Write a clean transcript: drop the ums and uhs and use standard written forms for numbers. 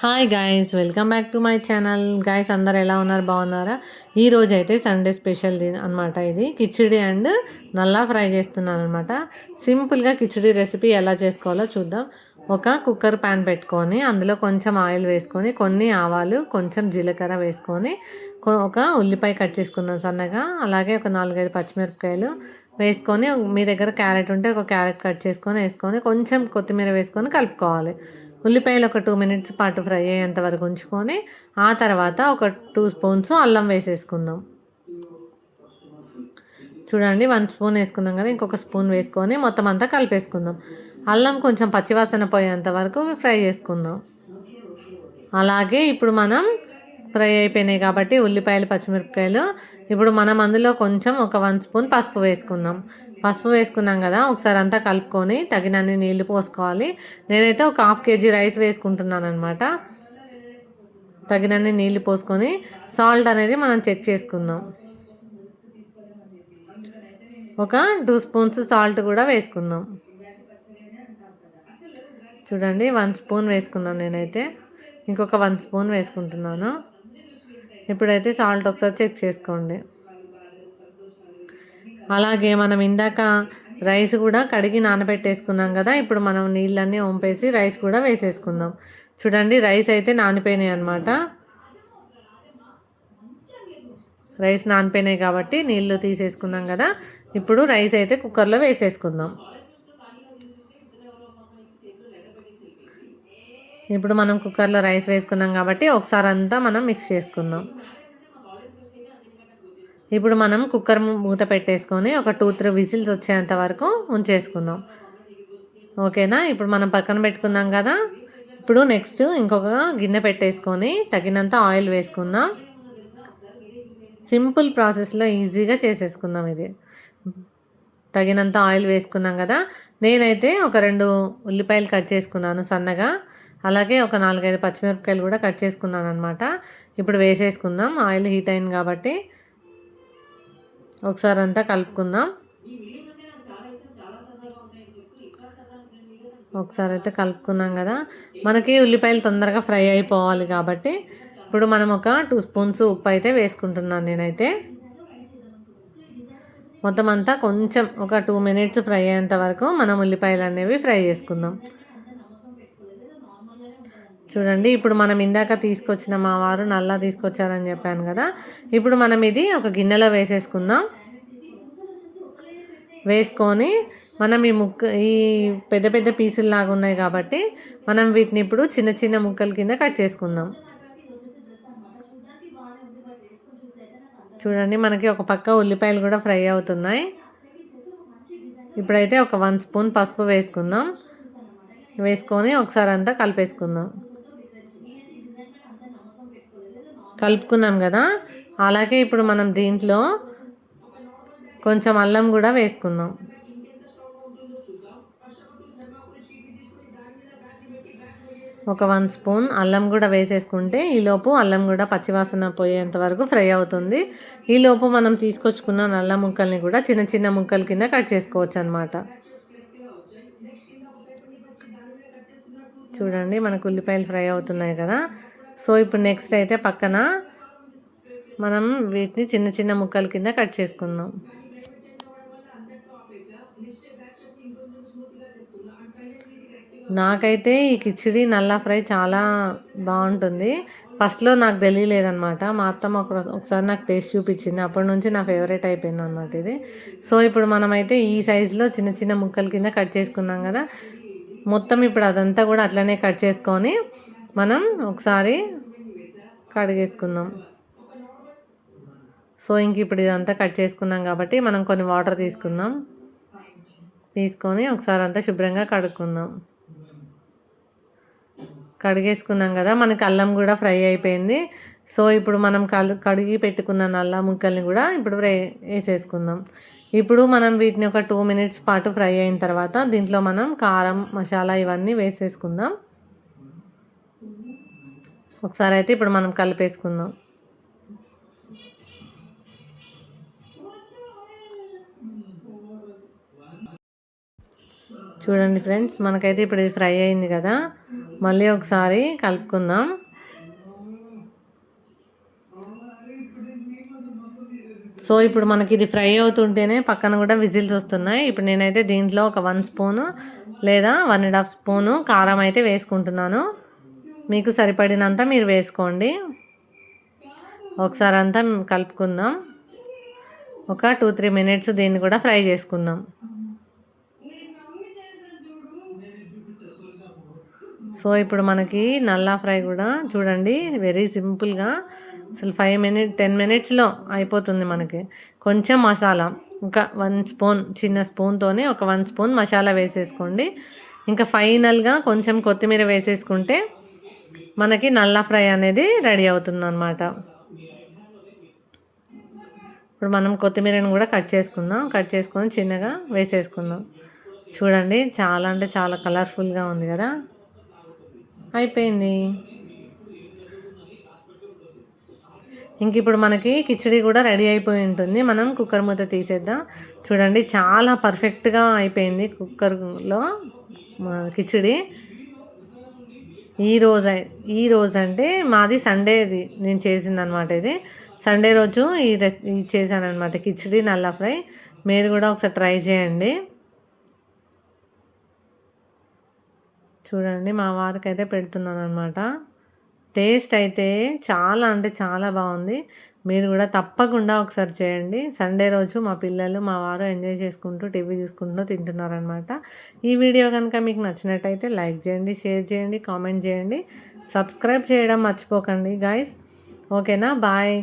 Hi guys, welcome back to my channel. Guys అందరు ఎలా ఉన్నారు, బాగున్నారా? ఈ రోజు అయితే సండే స్పెషల్ అనమాట. ఇది కిచిడి అండ్ నల్లా ఫ్రై చేస్తున్నాను అనమాట. సింపుల్గా కిచిడి రెసిపీ ఎలా చేసుకోవాలో చూద్దాం. ఒక కుక్కర్ ప్యాన్ పెట్టుకొని అందులో కొంచెం ఆయిల్ వేసుకొని కొన్ని ఆవాలు, కొంచెం జీలకర్ర వేసుకొని ఒక ఉల్లిపాయ కట్ చేసుకున్నాను సన్నగా. అలాగే ఒక 4-5 పచ్చిమిరపకాయలు వేసుకొని, మీ దగ్గర క్యారెట్ ఉంటే ఒక క్యారెట్ కట్ చేసుకొని వేసుకొని కొంచెం కొత్తిమీర వేసుకొని కలుపుకోవాలి. ఉల్లిపాయలు ఒక 2 మినిట్స్ పాటు ఫ్రై అయ్యేంత వరకు ఉంచుకొని, ఆ తర్వాత ఒక 2 స్పూన్స్ అల్లం వేసేసుకుందాం. చూడండి, 1 స్పూన్ వేసుకున్నాం కదా, ఇంకొక స్పూన్ వేసుకొని మొత్తం అంతా కలిపేసుకుందాం. అల్లం కొంచెం పచ్చివాసన పోయేంత వరకు ఫ్రై చేసుకుందాం. అలాగే ఇప్పుడు మనం ఫ్రై అయిపోయినాయి కాబట్టి ఉల్లిపాయలు, పచ్చిమిరపకాయలు, ఇప్పుడు మనం అందులో కొంచెం ఒక 1 స్పూన్ పసుపు వేసుకుందాం. పసుపు వేసుకున్నాం కదా, ఒకసారి అంతా కలుపుకొని తగినన్ని నీళ్లు పోసుకోవాలి. నేనైతే ఒక 1/2 కేజీ రైస్ వేసుకుంటున్నాను అనమాట. తగినన్ని నీళ్లు పోసుకొని సాల్ట్ అనేది మనం చెక్ చేసుకుందాం. ఒక 2 స్పూన్స్ సాల్ట్ కూడా వేసుకుందాం. చూడండి, 1 స్పూన్ వేసుకున్నాను నేనైతే, ఇంకొక 1 స్పూన్ వేసుకుంటున్నాను. ఇప్పుడైతే సాల్ట్ ఒకసారి చెక్ చేసుకోండి. అలాగే మనం ఇందాక రైస్ కూడా కడిగి నానబెట్టేసుకున్నాం కదా, ఇప్పుడు మనం నీళ్ళన్నీ వంపేసి రైస్ కూడా వేసేసుకుందాం. చూడండి, రైస్ అయితే నానిపోయినాయి అనమాట. రైస్ నానిపోయినాయి కాబట్టి నీళ్ళు తీసేసుకున్నాం కదా, ఇప్పుడు రైస్ అయితే కుక్కర్లో వేసేసుకుందాం. ఇప్పుడు మనం కుక్కర్లో రైస్ వేసుకున్నాం కాబట్టి ఒకసారి అంతా మనం మిక్స్ చేసుకుందాం. ఇప్పుడు మనం కుక్కర్ మూత పెట్టేసుకొని ఒక 2-3 విజిల్స్ వచ్చేంత వరకు ఉంచేసుకుందాం. ఓకేనా? ఇప్పుడు మనం పక్కన పెట్టుకుందాం కదా, ఇప్పుడు నెక్స్ట్ ఇంకొక గిన్నె పెట్టేసుకొని తగినంత ఆయిల్ వేసుకుందాం. సింపుల్ ప్రాసెస్లో ఈజీగా చేసేసుకుందాం ఇది. తగినంత ఆయిల్ వేసుకున్నాం కదా, నేనైతే ఒక 2 ఉల్లిపాయలు కట్ చేసుకున్నాను సన్నగా. అలాగే ఒక 4-5 పచ్చిమిరపకాయలు కూడా కట్ చేసుకున్నాను అనమాట. ఇప్పుడు వేసేసుకుందాం. ఆయిల్ హీట్ అయింది కాబట్టి ఒకసారి అంతా కలుపుకుందాం. ఒకసారి అయితే కలుపుకున్నాం కదా, మనకి ఉల్లిపాయలు తొందరగా ఫ్రై అయిపోవాలి కాబట్టి ఇప్పుడు మనం ఒక 2 స్పూన్స్ ఉప్పు అయితే వేసుకుంటున్నాను నేనైతే. మొత్తం అంతా కొంచెం ఒక 2 మినిట్స్ ఫ్రై అయ్యేంత వరకు మనం ఉల్లిపాయలు అనేవి ఫ్రై చేసుకుందాం. చూడండి, ఇప్పుడు మనం ఇందాక తీసుకొచ్చిన మా వారు నల్లా తీసుకొచ్చారని చెప్పాను కదా, ఇప్పుడు మనం ఇది ఒక గిన్నెలో వేసేసుకుందాం. వేసుకొని మనం ఈ పెద్ద పెద్ద పీసులు లాగా ఉన్నాయి కాబట్టి మనం వీటిని ఇప్పుడు చిన్న చిన్న ముక్కల కింద కట్ చేసుకుందాం. చూడండి, మనకి ఒక పక్క ఉల్లిపాయలు కూడా ఫ్రై అవుతున్నాయి. ఇప్పుడైతే ఒక 1 స్పూన్ పసుపు వేసుకుందాం. వేసుకొని ఒకసారి అంతా కలిపేసుకుందాం. కలుపుకున్నాం కదా, అలాగే ఇప్పుడు మనం దీంట్లో కొంచెం అల్లం కూడా వేసుకుందాం. ఒక 1 స్పూన్ అల్లం కూడా వేసేసుకుంటే ఈలోపు అల్లం కూడా పచ్చివాసన పోయేంత వరకు ఫ్రై అవుతుంది. ఈలోపు మనం తీసుకొచ్చుకున్న నల్ల ముక్కల్ని కూడా చిన్న చిన్న ముక్కల కింద కట్ చేసుకోవచ్చు అనమాట. చూడండి, మనకు ఉల్లిపాయలు ఫ్రై అవుతున్నాయి కదా. సో ఇప్పుడు నెక్స్ట్ అయితే పక్కన మనం వీటిని చిన్న చిన్న ముక్కల కింద కట్ చేసుకుందాం. నాకైతే ఈ కిచిడి నల్లా ఫ్రై చాలా బాగుంటుంది. ఫస్ట్లో నాకు తెలియలేదనమాట. మా అత్తమ్మ ఒకసారి నాకు టేస్ట్ చూపించింది. అప్పటి నుంచి నా ఫేవరెట్ అయిపోయింది అనమాట ఇది. సో ఇప్పుడు మనమైతే ఈ సైజులో చిన్న చిన్న ముక్కల కింద కట్ చేసుకున్నాం కదా, మొత్తం ఇప్పుడు అదంతా కూడా అట్లనే కట్ చేసుకొని మనం ఒకసారి కడిగేసుకుందాం. సో ఇంక ఇప్పుడు ఇదంతా కట్ చేసుకున్నాం కాబట్టి మనం కొన్ని వాటర్ తీసుకుందాం. తీసుకొని ఒకసారి అంతా శుభ్రంగా కడుక్కుందాం. కడిగేసుకున్నాం కదా, మనకి అల్లం కూడా ఫ్రై అయిపోయింది. సో ఇప్పుడు మనం కడిగి పెట్టుకున్న నల్ల ముక్కల్ని కూడా ఇప్పుడు వేసేసుకుందాం. ఇప్పుడు మనం వీటిని ఒక 2 మినిట్స్ పాటు ఫ్రై అయిన తర్వాత దీంట్లో మనం కారం, మసాలా ఇవన్నీ వేసేసుకుందాం. ఒకసారి అయితే ఇప్పుడు మనం కలిపేసుకుందాం. చూడండి ఫ్రెండ్స్, మనకైతే ఇప్పుడు ఇది ఫ్రై అయింది కదా, మళ్ళీ ఒకసారి కలుపుకుందాం. సో ఇప్పుడు మనకి ఇది ఫ్రై అవుతుంటేనే పక్కన కూడా విజిల్స్ వస్తున్నాయి. ఇప్పుడు నేనైతే దీంట్లో ఒక 1 స్పూను లేదా 1.5 స్పూను కారం అయితే వేసుకుంటున్నాను. మీకు సరిపడినంత మీరు వేసుకోండి. ఒకసారి అంతా కలుపుకుందాం. ఒక 2-3 మినిట్స్ దీన్ని కూడా ఫ్రై చేసుకుందాం. సో ఇప్పుడు మనకి నల్లా ఫ్రై కూడా చూడండి వెరీ సింపుల్గా అసలు 10 మినిట్స్లో అయిపోతుంది మనకి. కొంచెం మసాలా ఒక 1 స్పూన్ చిన్న స్పూన్తోనే ఒక 1 స్పూన్ మసాలా వేసేసుకోండి. ఇంకా ఫైనల్గా కొంచెం కొత్తిమీర వేసేసుకుంటే మనకి నల్లా ఫ్రై అనేది రెడీ అవుతుంది అన్నమాట. ఇప్పుడు మనం కొత్తిమీరని కూడా కట్ చేసుకొని చిన్నగా వేసేసుకుందాం. చూడండి చాలా అంటే చాలా కలర్ఫుల్గా ఉంది కదా. అయిపోయింది. ఇంక ఇప్పుడు మనకి కిచిడి కూడా రెడీ అయిపోయి ఉంటుంది. మనం కుక్కర్ మూత తీసేద్దాం. చూడండి చాలా పర్ఫెక్ట్గా అయిపోయింది కుక్కర్లో కిచిడి. ఈరోజు అంటే మాది సండేది నేను చేసిందనమాట. ఇది సండే రోజు ఇది చేశానమాట కిచిడి నల్లా ఫ్రై. మీరు కూడా ఒకసారి ట్రై చేయండి. చూడండి మా వారికి అయితే పెడుతున్నాను అనమాట. టేస్ట్ అయితే చాలా అంటే చాలా బాగుంది. మీరు కూడా తప్పకుండా ఒకసారి చేయండి. సండే రోజు మా పిల్లలు మా వారు ఎంజాయ్ చేసుకుంటూ టీవీ చూసుకుంటూ తింటున్నారనమాట. ఈ వీడియో కనుక మీకు నచ్చినట్టయితే లైక్ చేయండి, షేర్ చేయండి, కామెంట్ చేయండి, సబ్స్క్రైబ్ చేయడం మర్చిపోకండి గాయ్స్. ఓకేనా, బాయ్.